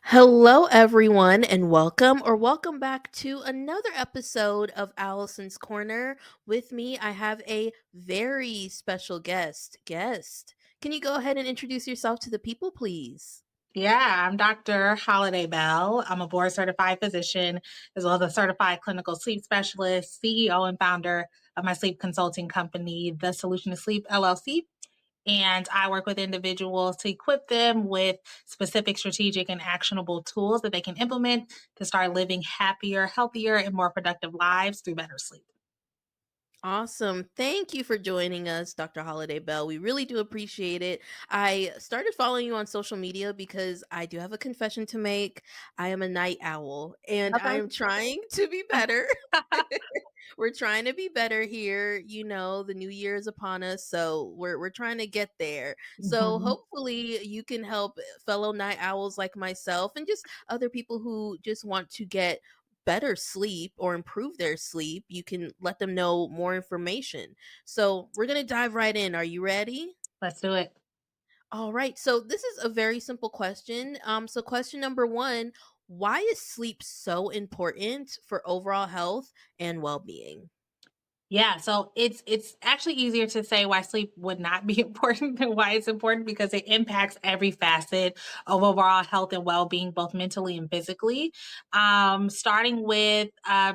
Hello, everyone, and welcome back to another episode of Allison's Corner. With me, I have a very special guest. Can you go ahead and introduce yourself to the people, please? Yeah, I'm Dr. Holliday-Bell. I'm a board certified physician as well as a certified clinical sleep specialist, CEO and founder of my sleep consulting company, The Solution to Sleep LLC. And I work with individuals to equip them with specific strategic and actionable tools that they can implement to start living happier, healthier, and more productive lives through better sleep. Awesome. Thank you for joining us, Dr. Holiday Bell. We really do appreciate it. I started following you on social media because I do have a confession to make. I am a night owl and I Okay. am trying to be better. We're trying to be better here. The new year is upon us, so we're trying to get there. So Mhm. hopefully you can help fellow night owls like myself and just other people who just want to get better sleep or improve their sleep. You can let them know more information. So we're gonna dive right in. Are you ready? Let's do it. All right. So this is a very simple question. So question number one: why is sleep so important for overall health and well-being? Yeah, so it's actually easier to say why sleep would not be important than why it's important because it impacts every facet of overall health and well-being, both mentally and physically. Starting with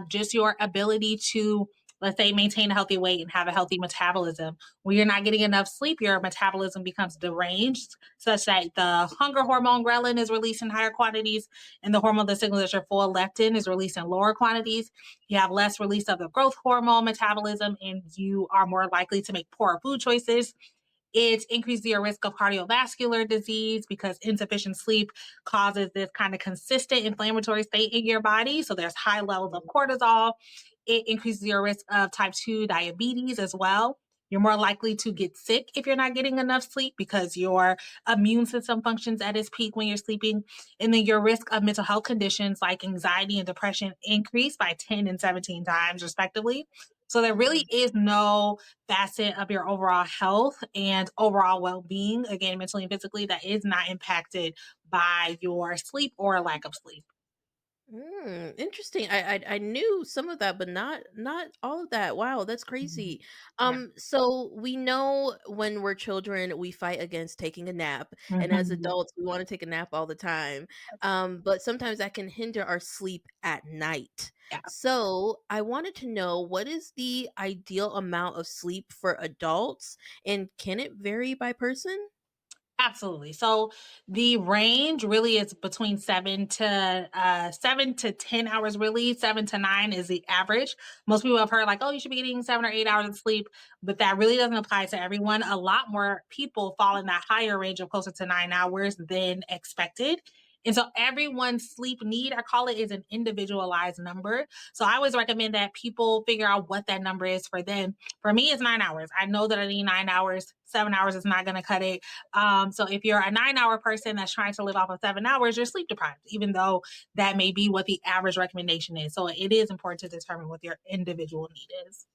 just your ability to, let's say, maintain a healthy weight and have a healthy metabolism. When you're not getting enough sleep, your metabolism becomes deranged, such that the hunger hormone ghrelin is released in higher quantities, and the hormone that signals that you're full, leptin, is released in lower quantities. You have less release of the growth hormone metabolism, and you are more likely to make poorer food choices. It increases your risk of cardiovascular disease because insufficient sleep causes this kind of consistent inflammatory state in your body. So there's high levels of cortisol. It increases your risk of type 2 diabetes as well. You're more likely to get sick if you're not getting enough sleep because your immune system functions at its peak when you're sleeping. And then your risk of mental health conditions like anxiety and depression increase by 10 and 17 times, respectively. So there really Mm. is no facet of your overall health and overall well-being, again, mentally and physically, that is not impacted by your sleep or lack of sleep. Interesting. I knew some of that, but not all of that. Wow, that's Mhm. crazy. Yeah. So we know when we're children, we fight against taking a nap, and as Mhm. adults, we want to take a nap all the time. But sometimes that can hinder our sleep at night. Yeah. So I wanted to know what is the ideal amount of sleep for adults, and can it vary by person? Absolutely. So the range really is between 7 to 10 hours. Really, 7 to 9 is the average. Most people have heard like, oh, you should be getting 7 or 8 hours of sleep, but that really doesn't apply to everyone. A lot more people fall in that higher range of closer to 9 hours than expected. And so everyone's sleep need, I call it, is an individualized number. So I always recommend that people figure out what that number is for them. For me, it's 9 hours. I know that I need 9 hours. 7 hours is not going to cut it. So if you're a 9 hour person that's trying to live off of 7 hours, you're sleep deprived, even though that may be what the average recommendation is. So it is important to determine what your individual need is.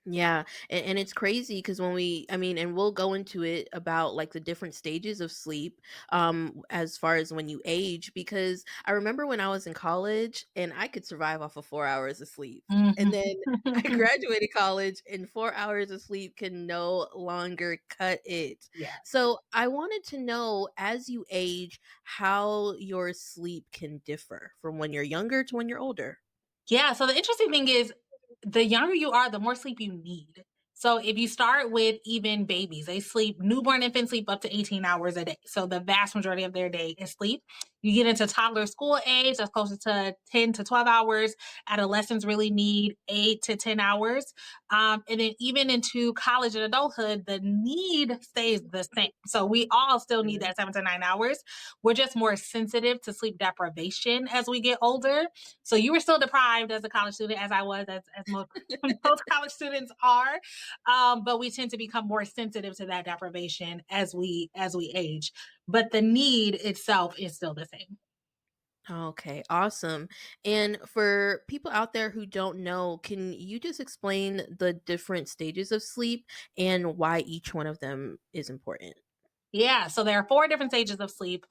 Yeah, and it's crazy because and we'll go into it about like the different stages of sleep, as far as when you age. Because I remember when I was in college and I could survive off of 4 hours of sleep, and Mhm. then I graduated college and 4 hours of sleep can no longer cut it. Yeah. So I wanted to know, as you age, how your sleep can differ from when you're younger to when you're older. Yeah, so the interesting thing is the younger you are, the more sleep you need. So if you start with even babies, newborn infants sleep up to 18 hours a day. So the vast majority of their day is sleep. You get into toddler school age, that's closer to 10 to 12 hours. Adolescents really need 8 to 10 hours. And then even into college and adulthood, the need stays the same. So we all still need that 7 to 9 hours. We're just more sensitive to sleep deprivation as we get older. So you were still deprived as a college student, as I was, as most most college students are. But we tend to become more sensitive to that deprivation as we age. But the need itself is still the same. Okay, awesome. And for people out there who don't know, can you just explain the different stages of sleep and why each one of them is important? Yeah, so there are 4 different stages of sleep.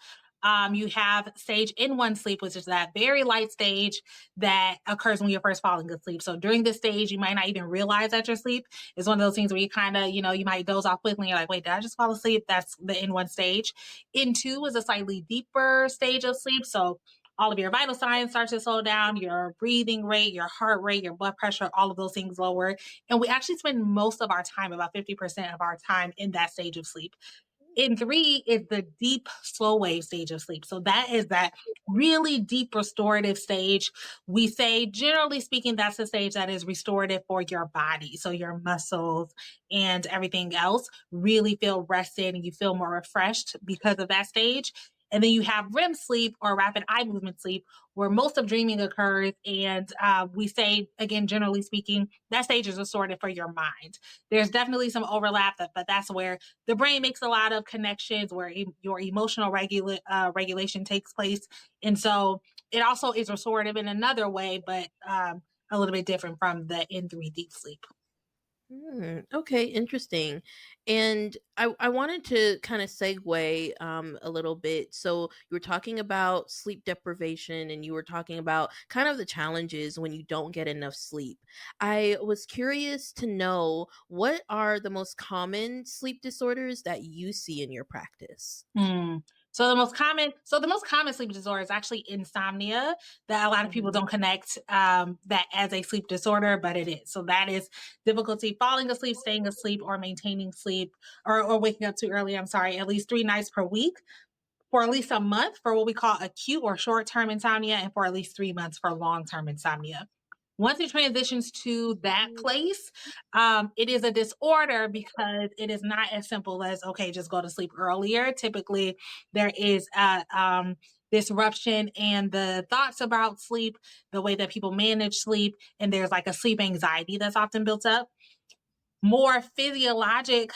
You have stage N1 sleep, which is that very light stage that occurs when you're first falling asleep. So during this stage, you might not even realize that you're asleep. It's one of those things where you kind of, you might doze off quickly and you're like, wait, did I just fall asleep? That's the N1 stage. N2 is a slightly deeper stage of sleep. So all of your vital signs start to slow down, your breathing rate, your heart rate, your blood pressure, all of those things lower. And we actually spend most of our time, about 50% of our time, in that stage of sleep. In three is the deep, slow wave stage of sleep. So that is that really deep restorative stage. We say, generally speaking, that's the stage that is restorative for your body. So your muscles and everything else really feel rested and you feel more refreshed because of that stage. And then you have REM sleep, or rapid eye movement sleep, where most of dreaming occurs. And we say, again, generally speaking, that stage is restorative for your mind. There's definitely some overlap, but that's where the brain makes a lot of connections, where your emotional regulation takes place. And so it also is restorative in another way, but a little bit different from the N3 deep sleep. Okay, interesting. And I wanted to kind of segue a little bit. So you were talking about sleep deprivation and you were talking about kind of the challenges when you don't get enough sleep. I was curious to know, what are the most common sleep disorders that you see in your practice? Mm. So the most common sleep disorder is actually insomnia, that a lot of people Mhm. don't connect that as a sleep disorder, but it is. So that is difficulty falling asleep, staying asleep, or maintaining sleep, or waking up too early. I'm sorry, at least 3 nights per week, for at least a month for what we call acute or short term insomnia, and for at least 3 months for long term insomnia. Once it transitions to that place, it is a disorder because it is not as simple as, okay, just go to sleep earlier. Typically, there is a disruption in the thoughts about sleep, the way that people manage sleep, and there's like a sleep anxiety that's often built up. More physiologic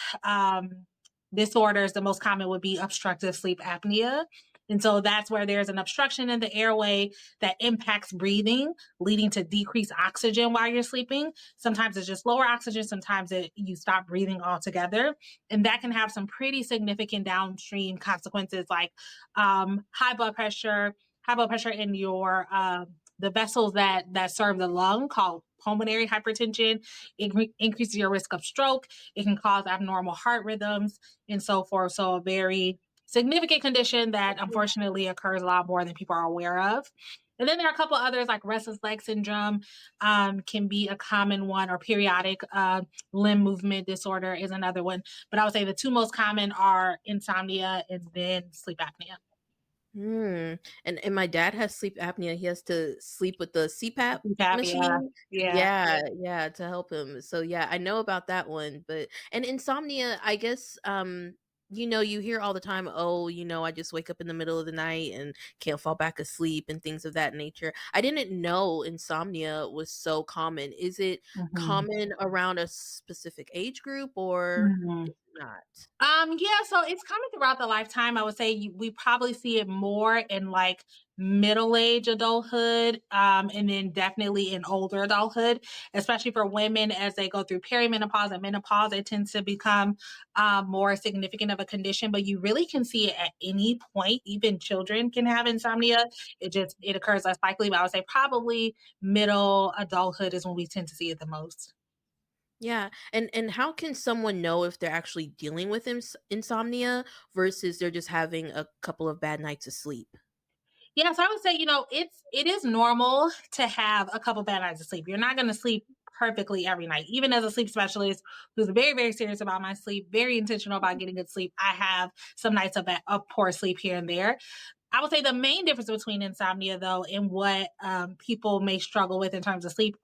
disorders, the most common would be obstructive sleep apnea. And so that's where there's an obstruction in the airway that impacts breathing, leading to decreased oxygen while you're sleeping. Sometimes it's just lower oxygen, sometimes you stop breathing altogether. And that can have some pretty significant downstream consequences, like high blood pressure in your the vessels that serve the lung, called pulmonary hypertension. It increases your risk of stroke. It can cause abnormal heart rhythms and so forth. So, a very significant condition that unfortunately occurs a lot more than people are aware of. And then there are a couple others, like restless leg syndrome, can be a common one, or periodic limb movement disorder is another one. But I would say the two most common are insomnia and then sleep apnea. And my dad has sleep apnea. He has to sleep with the CPAP Sleep apnea. machine. Yeah. Yeah, yeah, to help him. So yeah, I know about that one. But and insomnia, I guess you hear all the time, oh, I just wake up in the middle of the night and can't fall back asleep and things of that nature. I didn't know insomnia was so common. Is it Mhm. common around a specific age group, or Mhm. is it not? Yeah, so it's coming throughout the lifetime. I would say we probably see it more in like middle age adulthood, and then definitely in older adulthood, especially for women as they go through perimenopause and menopause. It tends to become more significant of a condition, but you really can see it at any point. Even children can have insomnia. It occurs less likely, but I would say probably middle adulthood is when we tend to see it the most. Yeah, and how can someone know if they're actually dealing with insomnia versus they're just having a couple of bad nights of sleep? Yeah, so I would say, it is normal to have a couple bad nights of sleep. You're not going to sleep perfectly every night. Even as a sleep specialist who's very, very serious about my sleep, very intentional about getting good sleep, I have some nights of poor sleep here and there. I would say the main difference between insomnia, though, and what people may struggle with in terms of sleep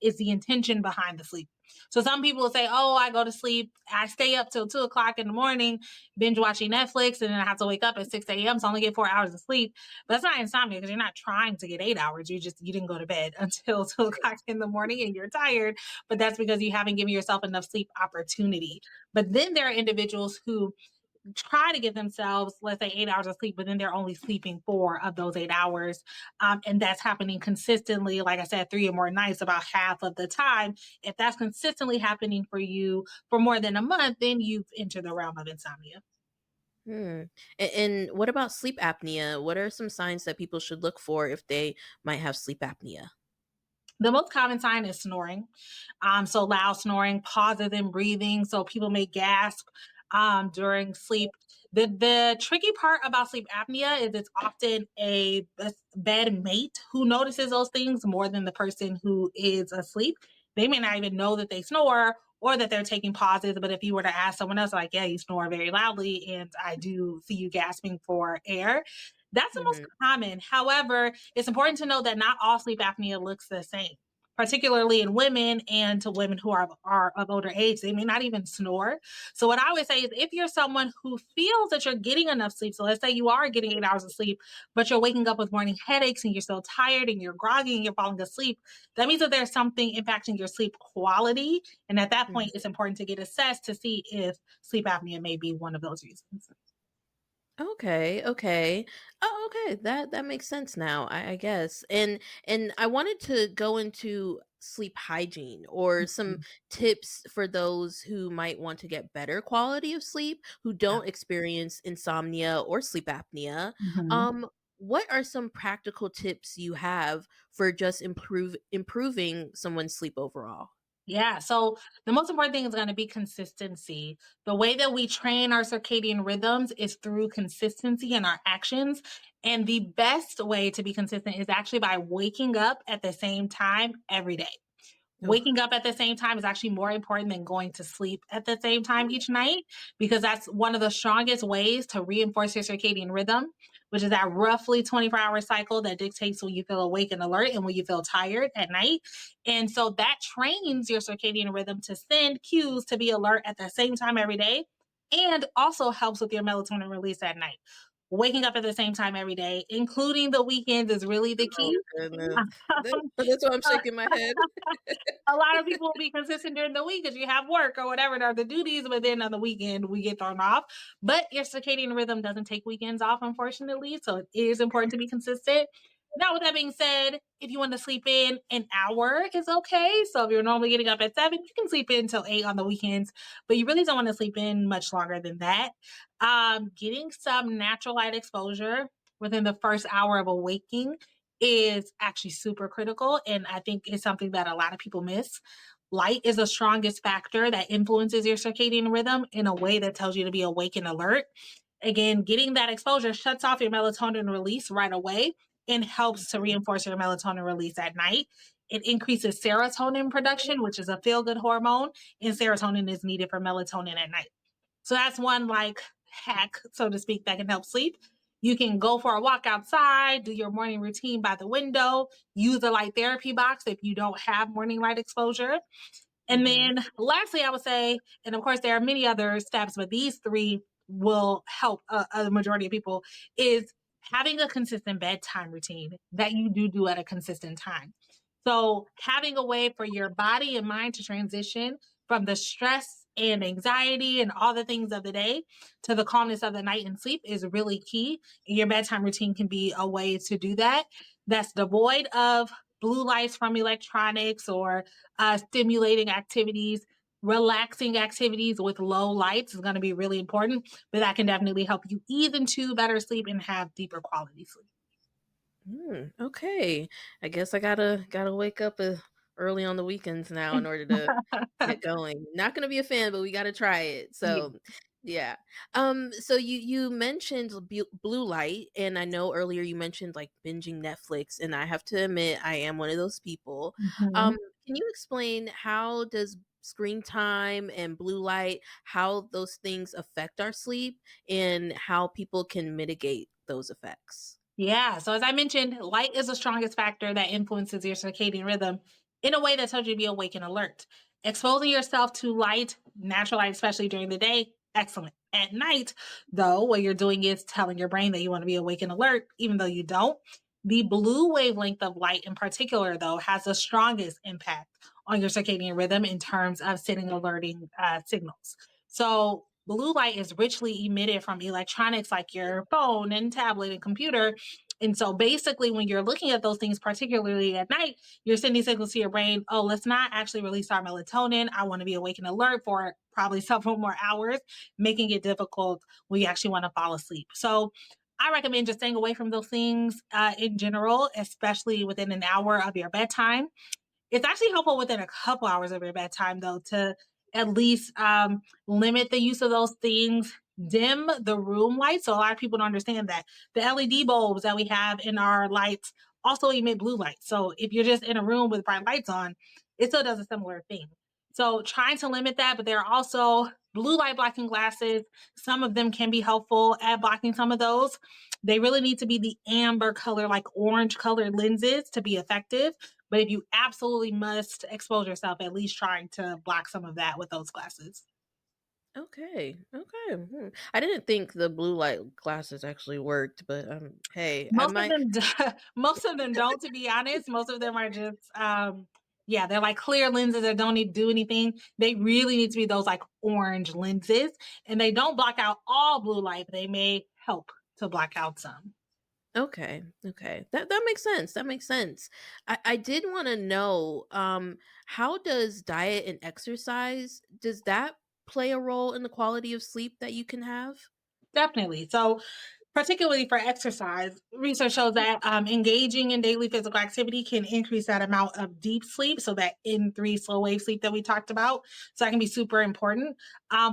is the intention behind the sleep. So some people will say, "Oh, I go to sleep, I stay up till 2 o'clock in the morning, binge watching Netflix, and then I have to wake up at 6 a.m. So I only get 4 hours of sleep." But that's not insomnia, because you're not trying to get 8 hours. You didn't go to bed until 2 o'clock in the morning and you're tired. But that's because you haven't given yourself enough sleep opportunity. But then there are individuals who try to give themselves, let's say, 8 hours of sleep, but then they're only sleeping 4 of those 8 hours. And that's happening consistently, like I said, 3 or more nights, about half of the time. If that's consistently happening for you for more than a month, then you've entered the realm of insomnia. Hmm. And what about sleep apnea? What are some signs that people should look for if they might have sleep apnea? The most common sign is snoring. So loud snoring, pauses in breathing. So people may gasp during sleep. The tricky part about sleep apnea is it's often a bed mate who notices those things more than the person who is asleep. They may not even know that they snore or that they're taking pauses. But if you were to ask someone else, like, yeah, you snore very loudly, and I do see you gasping for air, that's the most Hmm. common. However, it's important to know that not all sleep apnea looks the same, particularly in women and to women who are of older age. They may not even snore. So, what I would say is if you're someone who feels that you're getting enough sleep, so let's say you are getting 8 hours of sleep, but you're waking up with morning headaches and you're still tired and you're groggy and you're falling asleep, that means that there's something impacting your sleep quality. And at that point, it's important to get assessed to see if sleep apnea may be one of those reasons. Okay, okay. Oh, okay. That makes sense now, I guess. And I wanted to go into sleep hygiene or some Mhm. tips for those who might want to get better quality of sleep, who Yeah. don't experience insomnia or sleep apnea. Mhm. Um, what are some practical tips you have for just improving someone's sleep overall? Yeah. So the most important thing is going to be consistency. The way that we train our circadian rhythms is through consistency in our actions. And the best way to be consistent is actually by waking up at the same time every day. Oh. Waking up at the same time is actually more important than going to sleep at the same time each night, because that's one of the strongest ways to reinforce your circadian rhythm, which is that roughly 24-hour cycle that dictates when you feel awake and alert and when you feel tired at night. And so that trains your circadian rhythm to send cues to be alert at the same time every day, and also helps with your melatonin release at night. Waking up at the same time every day, including the weekends, is really the Oh key. goodness. That's why I'm shaking my head. A lot of people will be consistent during the week because you have work or whatever, are the duties, but then on the weekend we get thrown off. But your circadian rhythm doesn't take weekends off, unfortunately. So it is important to be consistent. Now, with that being said, if you want to sleep in an hour is okay. So if you're normally getting up at 7, you can sleep in until 8 on the weekends, but you really don't want to sleep in much longer than that. Getting some natural light exposure within the first hour of awaking is actually super critical. And I think it's something that a lot of people miss. Light is the strongest factor that influences your circadian rhythm in a way that tells you to be awake and alert. Again, getting that exposure shuts off your melatonin release right away and helps to Mhm. reinforce your melatonin release at night. It increases serotonin production, which is a feel good hormone, and serotonin is needed for melatonin at night. So that's one like hack, so to speak, that can help sleep. You can go for a walk outside, do your morning routine by the window, use a light therapy box if you don't have morning light exposure. And Mhm. then lastly, I would say, and of course, there are many other steps, but these three will help a majority of people, is having a consistent bedtime routine that you do at a consistent time. So, having a way for your body and mind to transition from the stress and anxiety and all the things of the day to the calmness of the night and sleep is really key. And your bedtime routine can be a way to do that. That's devoid of blue lights from electronics or stimulating activities. Relaxing activities with low lights is going to be really important, but that can definitely help you ease into better sleep and have deeper quality sleep. Okay. I guess I gotta wake up early on the weekends now in order to get going. Not gonna be a fan, but we gotta try it. Yeah. So, yeah. So you mentioned blue light, and I know earlier you mentioned like binging Netflix, and I have to admit I am one of those people. Um, Mhm. can you explain how does screen time and blue light, how those things affect our sleep, and how people can mitigate those effects? Yeah. So as I mentioned, light is the strongest factor that influences your circadian rhythm in a way that tells you to be awake and alert. Exposing yourself to light, natural light, especially during the day, excellent. At night, though, what you're doing is telling your brain that you want to be awake and alert, even though you don't. The blue wavelength of light in particular, though, has the strongest impact on your circadian rhythm in terms of sending alerting signals. So, blue light is richly emitted from electronics like your phone and tablet and computer, And so basically, when you're looking at those things, particularly at night, you're sending signals to your brain, oh, let's not actually release our melatonin. I want to be awake and alert for probably several more hours, making it difficult when you actually want to fall asleep. So I recommend just staying away from those things in general, especially within an hour of your bedtime. It's actually helpful within a couple hours of your bedtime, though, to at least limit the use of those things, dim the room lights. So, a lot of people don't understand that the LED bulbs that we have in our lights also emit blue light. So, if you're just in a room with bright lights on, it still does a similar thing. So, trying to limit that, but there are also blue light blocking glasses. Some of them can be helpful at blocking some of those. They really need to be the amber color, like orange colored lenses to be effective. But if you absolutely must expose yourself, at least trying to block some of that with those glasses. Okay. Okay. I didn't think the blue light glasses actually worked, but hey, I Most of might. them, most of them don't. To be honest, most of them are just, yeah, they're like clear lenses that don't need to do anything. They really need to be those like orange lenses, and they don't block out all blue light, but they may help to block out some. Okay. Okay. That makes sense. That makes sense. I did want to know how does diet and exercise does that play a role in the quality of sleep that you can have? Definitely. So, particularly for exercise, research shows that engaging in daily physical activity can increase that amount of deep sleep. So, that N3 slow wave sleep that we talked about. So, that can be super important.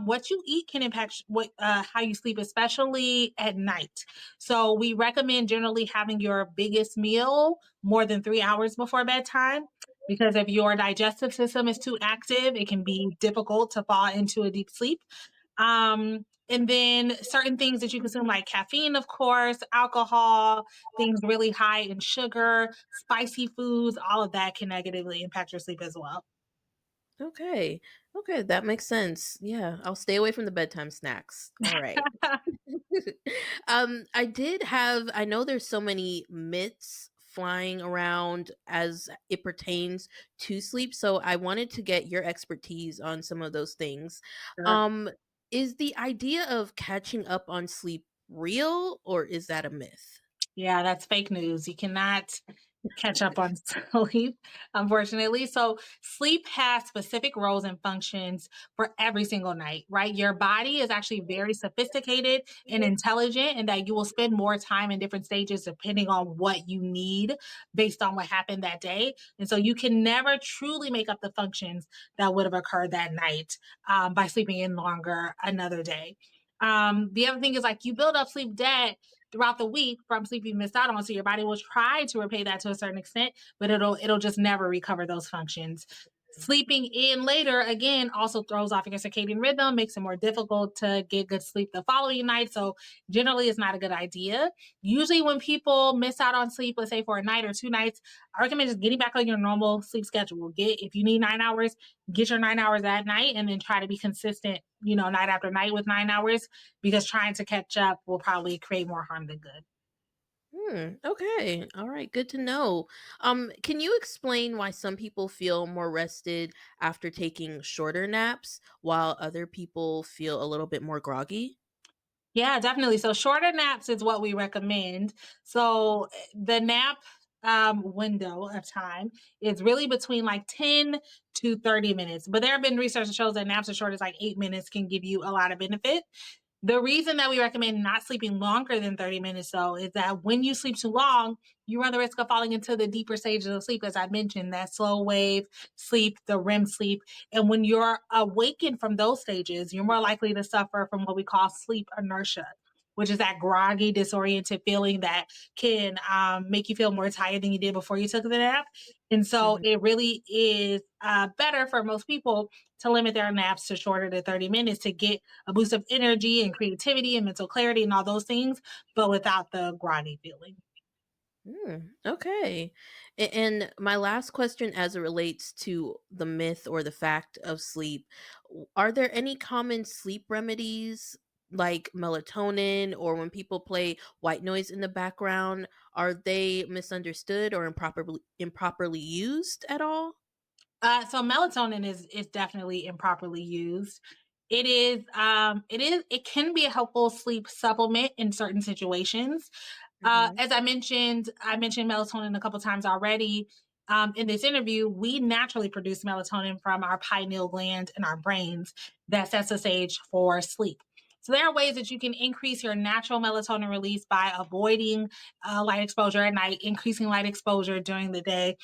What you eat can impact how you sleep, especially at night. So, we recommend generally having your biggest meal more than 3 hours before bedtime. Because if your digestive system is too active, it can be difficult to fall into a deep sleep. And then certain things that you consume, like caffeine, of course, alcohol, things really high in sugar, spicy foods, all of that can negatively impact your sleep as well. Okay. Okay, that makes sense. Yeah, I'll stay away from the bedtime snacks. All right. I know there's so many myths flying around as it pertains to sleep, so I wanted to get your expertise on some of those things. Sure. Um, is the idea of catching up on sleep real or is that a myth? Yeah, that's fake news. You cannot catch up on sleep, unfortunately. So, sleep has specific roles and functions for every single night, right? Your body is actually very sophisticated and intelligent, and that you will spend more time in different stages depending on what you need based on what happened that day. And so, you can never truly make up the functions that would have occurred that night by sleeping in longer another day. The other thing is like you build up sleep debt throughout the week from sleep you missed out on. So your body will try to repay that to a certain extent, but it'll just never recover those functions. Sleeping in later again also throws off your circadian rhythm, makes it more difficult to get good sleep the following night. So generally it's not a good idea. Usually when people miss out on sleep, let's say for a night or 2 nights, I recommend just getting back on your normal sleep schedule. Get if you need 9 hours, get your 9 hours that night and then try to be consistent, night after night with 9 hours because trying to catch up will probably create more harm than good. Okay. All right, good to know. Can you explain why some people feel more rested after taking shorter naps while other people feel a little bit more groggy? Yeah, definitely. So shorter naps is what we recommend. So the nap window of time is really between like 10 to 30 minutes. But there have been research that shows that naps as short as like 8 minutes can give you a lot of benefit. The reason that we recommend not sleeping longer than 30 minutes, though, is that when you sleep too long, you run the risk of falling into the deeper stages of sleep, as I mentioned, that slow wave sleep, the REM sleep. And when you're awakened from those stages, you're more likely to suffer from what we call sleep inertia, which is that groggy, disoriented feeling that can make you feel more tired than you did before you took the nap. And so Mhm. it really is better for most people to limit their naps to shorter than 30 minutes to get a boost of energy and creativity and mental clarity and all those things, but without the groggy feeling. Okay. And my last question as it relates to the myth or the fact of sleep, are there any common sleep remedies like melatonin or when people play white noise in the background, are they misunderstood or improperly used at all? So melatonin is definitely improperly used. It can be a helpful sleep supplement in certain situations. Mhm. As I mentioned melatonin a couple times already. In this interview, we naturally produce melatonin from our pineal gland in our brains that sets the stage for sleep. So there are ways that you can increase your natural melatonin release by avoiding light exposure at night, increasing light exposure during the day,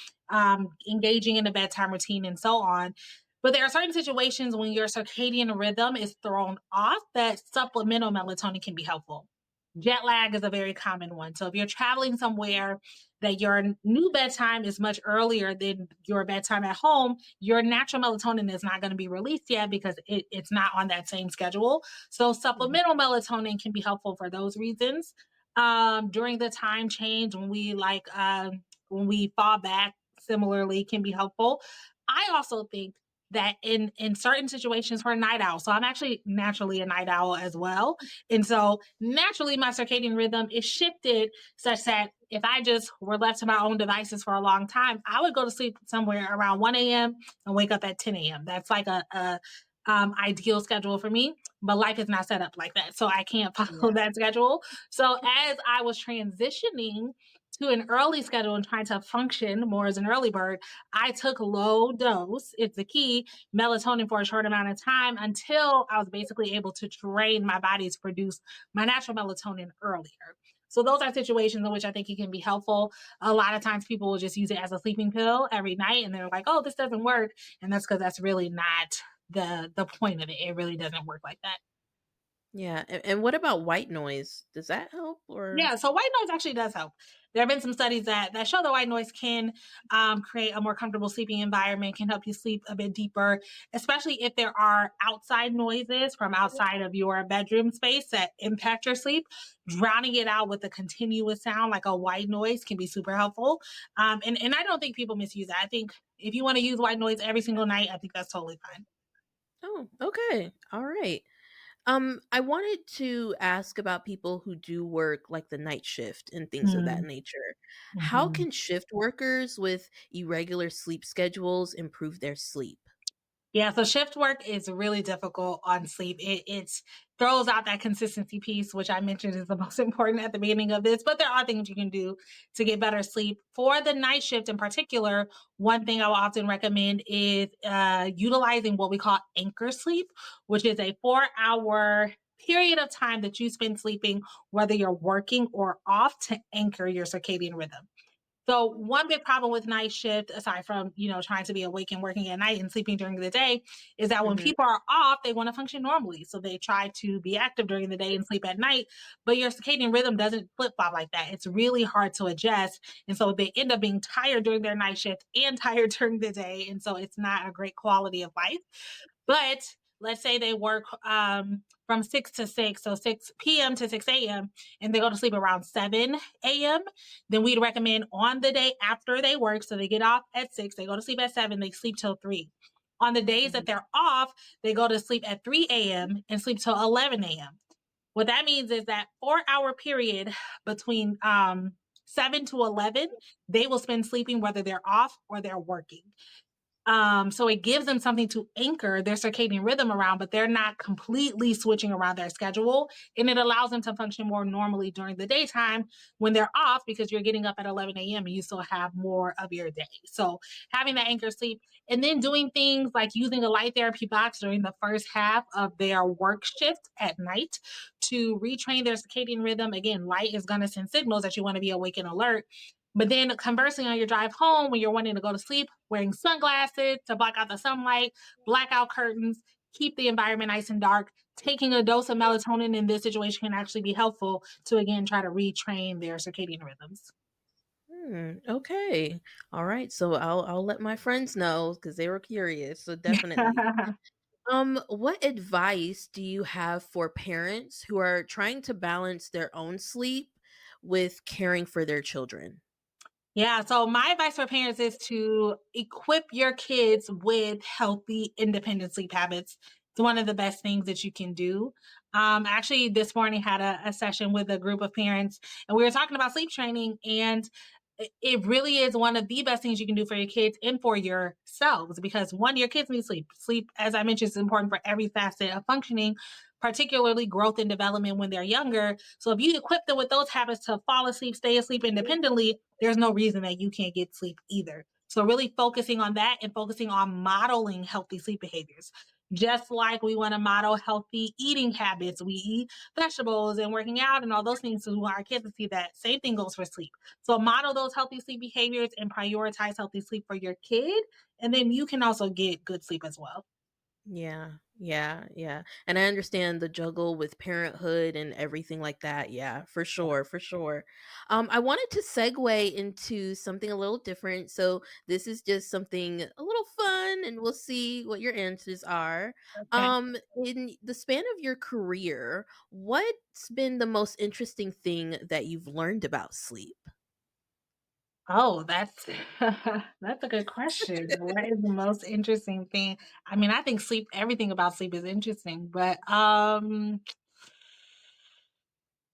engaging in a bedtime routine, and so on. But there are certain situations when your circadian rhythm is thrown off that supplemental melatonin can be helpful. Jet lag is a very common one. So if you're traveling somewhere that your new bedtime is much earlier than your bedtime at home, your natural melatonin is not going to be released yet because it's not on that same schedule. So Mhm. supplemental melatonin can be helpful for those reasons. During the time change, when we fall back, similarly can be helpful. I also think that in certain situations for a night owl, so I'm actually naturally a night owl as well, and so naturally, my circadian rhythm is shifted such that if I just were left to my own devices for a long time, I would go to sleep somewhere around 1 a.m. and wake up at 10 a.m. That's like a ideal schedule for me, but life is not set up like that. So I can't Yeah. follow that schedule. So as I was transitioning to an early schedule and trying to function more as an early bird, I took low dose, it's the key, melatonin for a short amount of time until I was basically able to train my body to produce my natural melatonin earlier. So those are situations in which I think it can be helpful. A lot of times people will just use it as a sleeping pill every night and they're like, "Oh, this doesn't work." And that's because that's really not the point of it. It really doesn't work like that. Yeah, and what about white noise? Does that help or Yeah, so white noise actually does help. There have been some studies that show that white noise can create a more comfortable sleeping environment, can help you sleep a bit deeper, especially if there are outside noises from outside of your bedroom space that impact your sleep. Drowning it out with a continuous sound like a white noise can be super helpful. And I don't think people misuse that. I think if you want to use white noise every single night, I think that's totally fine. Oh, okay. All right. I wanted to ask about people who do work like the night shift and things of that Mm, nature. How mhm. can shift workers with irregular sleep schedules improve their sleep? Yeah, so shift work is really difficult on sleep. It throws out that consistency piece, which I mentioned is the most important at the beginning of this. But there are things you can do to get better sleep. For the night shift in particular, one thing I will often recommend is utilizing what we call anchor sleep, which is a 4 hour period of time that you spend sleeping, whether you're working or off, to anchor your circadian rhythm. So one big problem with night shift, aside from trying to be awake and working at night and sleeping during the day, is that when Mhm. people are off, they want to function normally. So they try to be active during the day and sleep at night, but your circadian rhythm doesn't flip flop like that. It's really hard to adjust, and so they end up being tired during their night shift and tired during the day, and so it's not a great quality of life. But let's say they work from 6 to 6, so 6 p.m. to 6 a.m., and they go to sleep around 7 a.m., then we'd recommend on the day after they work, so they get off at 6, they go to sleep at 7, they sleep till 3. On the days that Mhm. they're off, they go to sleep at 3 a.m. and sleep till 11 a.m. What that means is that 4 hour period between 7 to 11, they will spend sleeping whether they're off or they're working. So it gives them something to anchor their circadian rhythm around, but they're not completely switching around their schedule. And it allows them to function more normally during the daytime when they're off because you're getting up at 11 a.m. and you still have more of your day. So having that anchor sleep and then doing things like using a light therapy box during the first half of their work shift at night to retrain their circadian rhythm. Again, light is going to send signals that you want to be awake and alert, but then conversely, on your drive home, when you're wanting to go to sleep, wearing sunglasses to block out the sunlight, blackout curtains, keep the environment nice and dark. Taking a dose of melatonin in this situation can actually be helpful to again try to retrain their circadian rhythms. Okay. All right. So I'll let my friends know because they were curious. So definitely. What advice do you have for parents who are trying to balance their own sleep with caring for their children? Yeah, so my advice for parents is to equip your kids with healthy, independent sleep habits. It's one of the best things that you can do. Actually, this morning had a session with a group of parents, and we were talking about sleep training, and it really is one of the best things you can do for your kids and for yourselves because one, your kids need sleep. Sleep, as I mentioned, is important for every facet of functioning. particularly growth and development when they're younger. So if you equip them with those habits to fall asleep, stay asleep independently, there's no reason that you can't get sleep either. So really focusing on that and focusing on modeling healthy sleep behaviors. Just like we want to model healthy eating habits, we eat vegetables and working out and all those things. So we want our kids to see that. Same thing goes for sleep. So model those healthy sleep behaviors and prioritize healthy sleep for your kid. And then you can also get good sleep as well. Yeah, yeah, yeah. And I understand the juggle with parenthood and everything like that. Yeah, for sure, for sure. I wanted to segue into something a little different. So this is just something a little fun, and we'll see what your answers are. Okay. In the span of your career, what's been the most interesting thing that you've learned about sleep? Oh, that's that's a good question. What is the most interesting thing? I mean, I think sleep, everything about sleep is interesting, but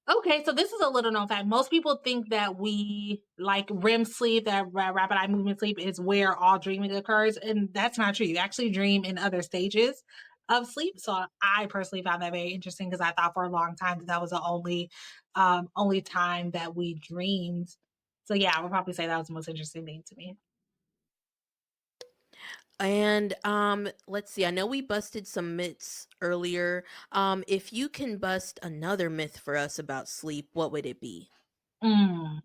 okay, so this is a little known fact. Most people think that we like REM sleep, that rapid eye movement sleep is where all dreaming occurs, and that's not true. You actually dream in other stages of sleep. So I personally found that very interesting because I thought for a long time that that was the only time that we dreamed. So yeah, I would probably say that was the most interesting thing to me. And let's see. I know we busted some myths earlier. If you can bust another myth for us about sleep, what would it be? Mm.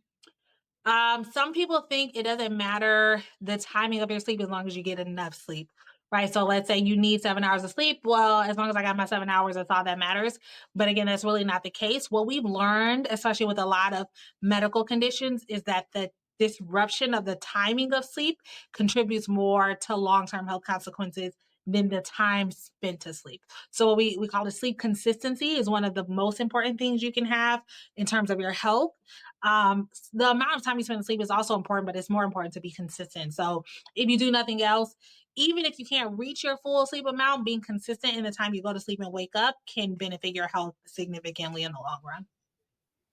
Some people think it doesn't matter the timing of your sleep as long as you get enough sleep, right? So let's say you need 7 hours of sleep. Well, as long as I got my 7 hours, that's all that matters. But again, that's really not the case. What we've learned, especially with a lot of medical conditions, is that the disruption of the timing of sleep contributes more to long-term health consequences than the time spent to sleep. So what we call it sleep consistency is one of the most important things you can have in terms of your health. The amount of time you spend asleep is also important, but it's more important to be consistent. So if you do nothing else, even if you can't reach your full sleep amount, being consistent in the time you go to sleep and wake up can benefit your health significantly in the long run.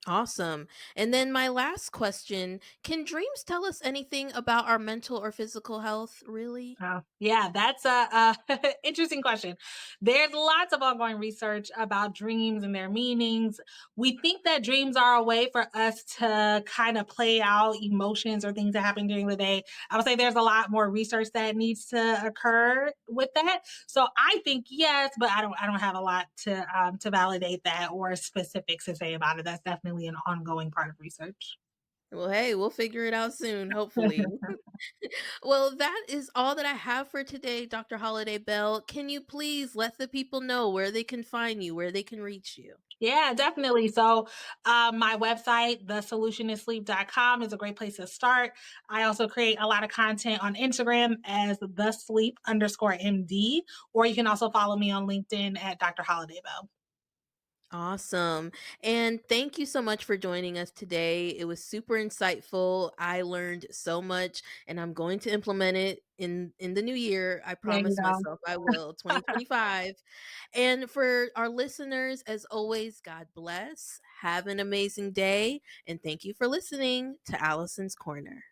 Awesome. And then my last question, can dreams tell us anything about our mental or physical health, really? Oh, yeah, that's a interesting question. There's lots of ongoing research about dreams and their meanings. We think that dreams are a way for us to kind of play out emotions or things that happen during the day. I would say there's a lot more research that needs to occur with that. So I think yes, but I don't have a lot to validate that or specifics to say about it. That's definitely an ongoing part of research. Well, hey, we'll figure it out soon, hopefully. Well, that is all that I have for today, Dr. Holiday Bell. Can you please let the people know where they can find you, where they can reach you? Yeah, definitely. So, my website, thesolutionissleep.com, is a great place to start. I also create a lot of content on Instagram as the sleep underscore MD, or you can also follow me on LinkedIn at Dr. Holiday Bell. Awesome. And thank you so much for joining us today. It was super insightful. I learned so much and I'm going to implement it in the new year. I There you promise go. myself I will. 2025. And for our listeners, as always, God bless. Have an amazing day and thank you for listening to Allison's Corner.